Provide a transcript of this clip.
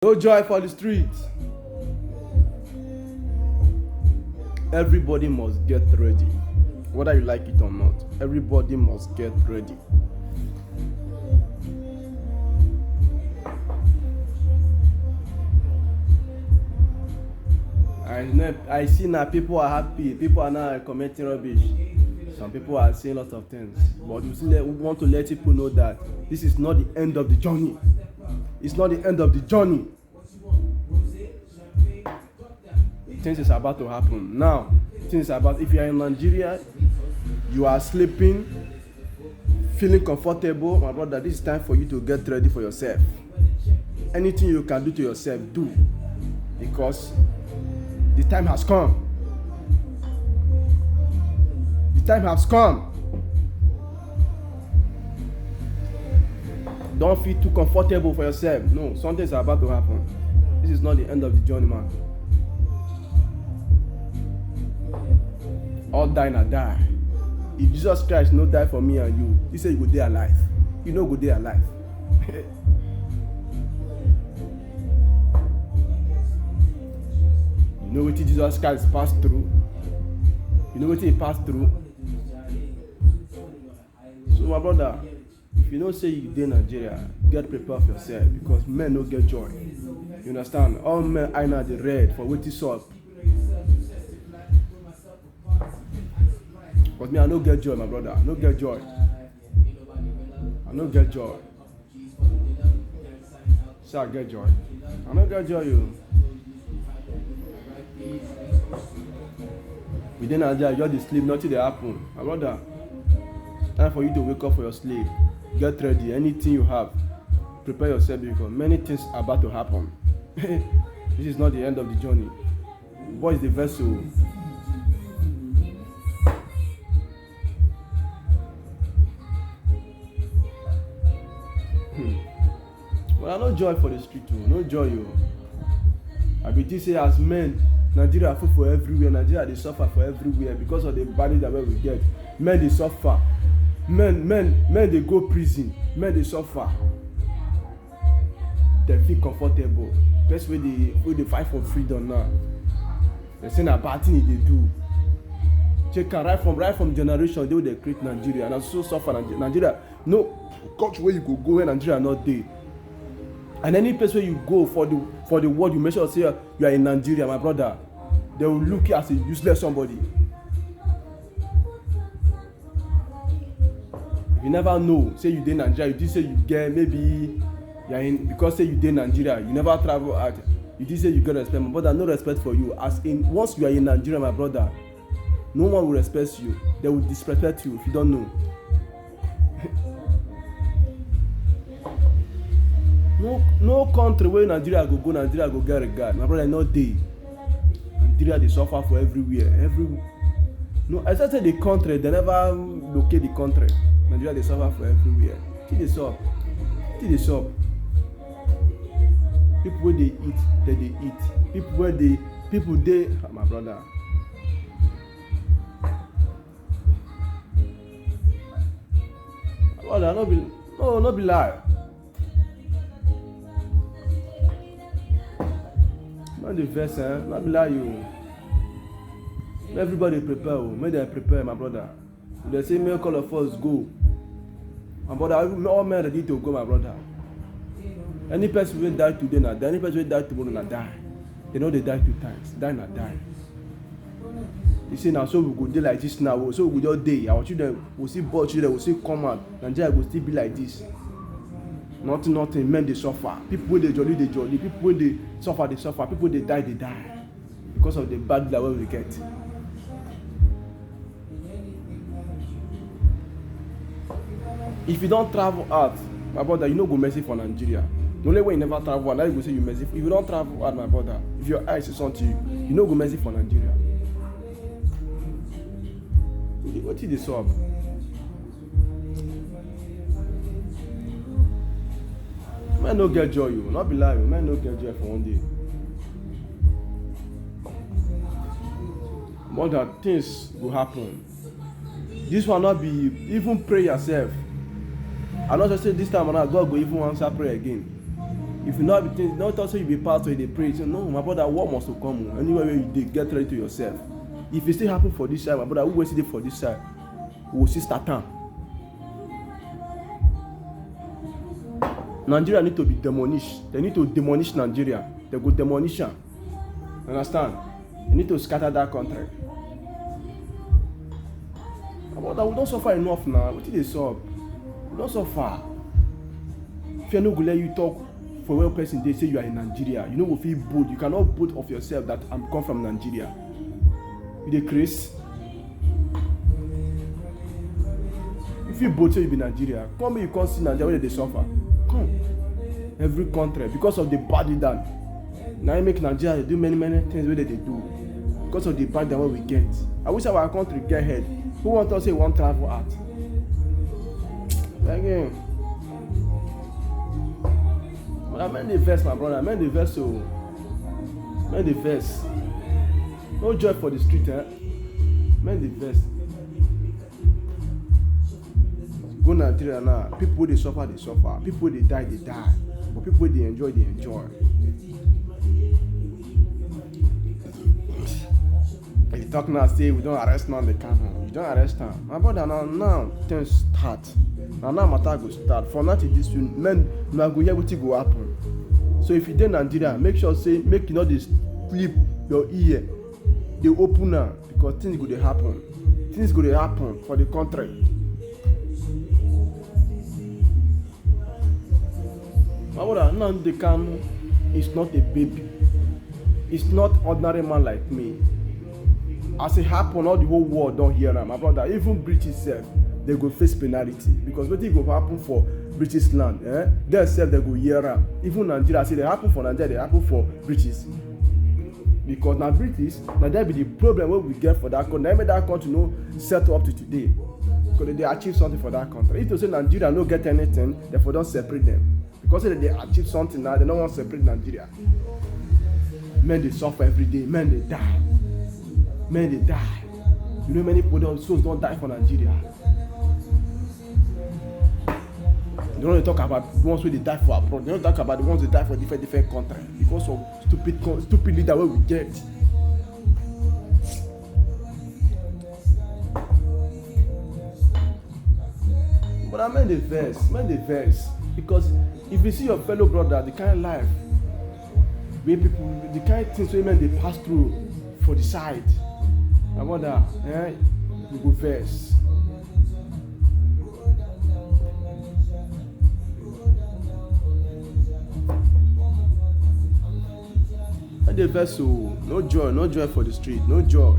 No joy for the streets. Everybody must get ready. Whether you like it or not, everybody must get ready. I see now people are happy. People are now commenting rubbish. Some people are saying lots of things. But we want to let people know that this is not the end of the journey. It's not the end of the journey. Things is about to happen. Now, things about, if you are in Nigeria, you are sleeping, feeling comfortable, my brother, this is time for you to get ready for yourself. Anything you can do to yourself, do. Because the time has come. The time has come. Don't feel too comfortable for yourself. No, something is about to happen. This is not the end of the journey, man. All die na die. If Jesus Christ no die for me and you, he say you go dey alive. You no go dey alive. You know wetin Jesus Christ pass through? You know wetin he pass through? So my brother, if you know say you dey Nigeria, get prepared for yourself because men no get joy. You understand? All men eye na dey red for wetin sup. But me, I no get joy, my brother. I no get joy. I no get joy. Say I get joy. I no get joy, you. Within Nigeria, you just sleep, nothing dey happen. My brother, time for you to wake up for your sleep. Get ready. Anything you have, prepare yourself because many things are about to happen. This is not the end of the journey. Boy is the vessel. Well, no joy for the street, no joy. I be think say as men, Nigeria full for everywhere. Nigeria they suffer for everywhere because of the body that we get. Men they suffer. Men they go prison. Men they suffer. They feel comfortable. Best way they fight for freedom now. They say na bad thing they do. Check right from generation they create Nigeria and so suffer Nigeria. No country where you go where Nigeria not there. And any place where you go for the world, you make sure say you are in Nigeria, my brother. They will look you as a useless somebody. If you never know, say you dey Nigeria, you think say you get maybe you are in because say you dey Nigeria, you never travel out. You think say you get respect, my brother. No respect for you. As in once you are in Nigeria, my brother, no one will respect you. They will disrespect you if you don't know. No country where Nigeria go get regard. My brother, no day. Nigeria they suffer for everywhere. No, I said the country, they never locate the country. Nigeria they suffer for everywhere. Till they sup. People where they eat, they eat. People they my brother. My brother, no be lie. Not the verse, not be lie you. Everybody prepare, make them prepare, my brother. If they say make all of us go, my brother, all men ready to go, my brother. Any person will die today, na die. Any person will die tomorrow, na die. They know they die 2 times. Die, na die. You see now, so we go dey like this now. So we go just dey. Our children will see both children will see come out. Nigeria will still be like this. Nothing. Men they suffer. People when they jolly. People when they suffer. People they die. Because of the bad level we get. If you don't travel out, my brother, you no go messy for Nigeria. The only way you never travel out, now you go say you messy. If you don't travel out, my brother, if your eyes is on to you, you no go messy for Nigeria. What is this up? Men no get joy, you not be lying. Men no get joy for one day. More than things will happen. This will not be even pray yourself. I not just say this time around God go even answer prayer again. If you know everything, not also you be pastor, you dey pray. So no, my brother, what must to come? Anywhere where you dey, get ready to yourself. If it still happen for this side, my brother, who will see it for this side? We will see start am. Nigeria need to be demolished. They need to demolish Nigeria. They go demolish am. Understand? They need to scatter that country. My brother, we don't suffer enough now. Wetin dey sup? We don't suffer. Fear no go let you talk for one person. They say you are in Nigeria. You no go feel bold. You cannot boast of yourself that I'm come from Nigeria. You dey craze? If you bold say you be Nigeria, come make you come see Nigeria where they suffer. Come. Every country because of the bad leader. Now you make Nigeria do many things where they do. Because of the bad leader we get. I wish our country get ahead. Who want to say one travel out? Again. But I meant the verse, my brother. I meant the verse, so. I meant the verse. No joy for the street, eh? I meant the verse. Go Nigeria now. People they suffer, they suffer. People they die, they die. But people they enjoy, they enjoy. If you talk now, say we don't arrest now, they can't. You don't arrest them. My brother, now things start. Now matter go start. For now till this week, men now go hear what go happen. So if you dey Nigeria, make sure say make you not dey flip your ear. They open now because things go dey happen. Things go dey happen for the country. My brother, now they can. It's not a baby. It's not ordinary man like me. As it happen, all the whole world don't hear am. My brother, even British self, they go face penalty because wetin go happen for British land, they self they go hear am. Even Nigeria, say they happen for Nigeria, they happen for British. Because now British, now that be the problem what we get for that country. Now make that country no set up to today. Because they achieve something for that country. If you say Nigeria no get anything, therefore don't separate them. Because they achieve something now, they don't want to separate Nigeria. Men they suffer every day, men they die. Men they die. You know many people souls don't die for Nigeria. They don't talk about the ones who they die for abroad. They don't talk about the ones who die for different countries because of stupid leader where we get. But I meant the verse. Because if you see your fellow brother, the kind of life where people, the kind of things women they pass through for the side, my brother, you go verse. And the verse, so no joy for the street, no joy.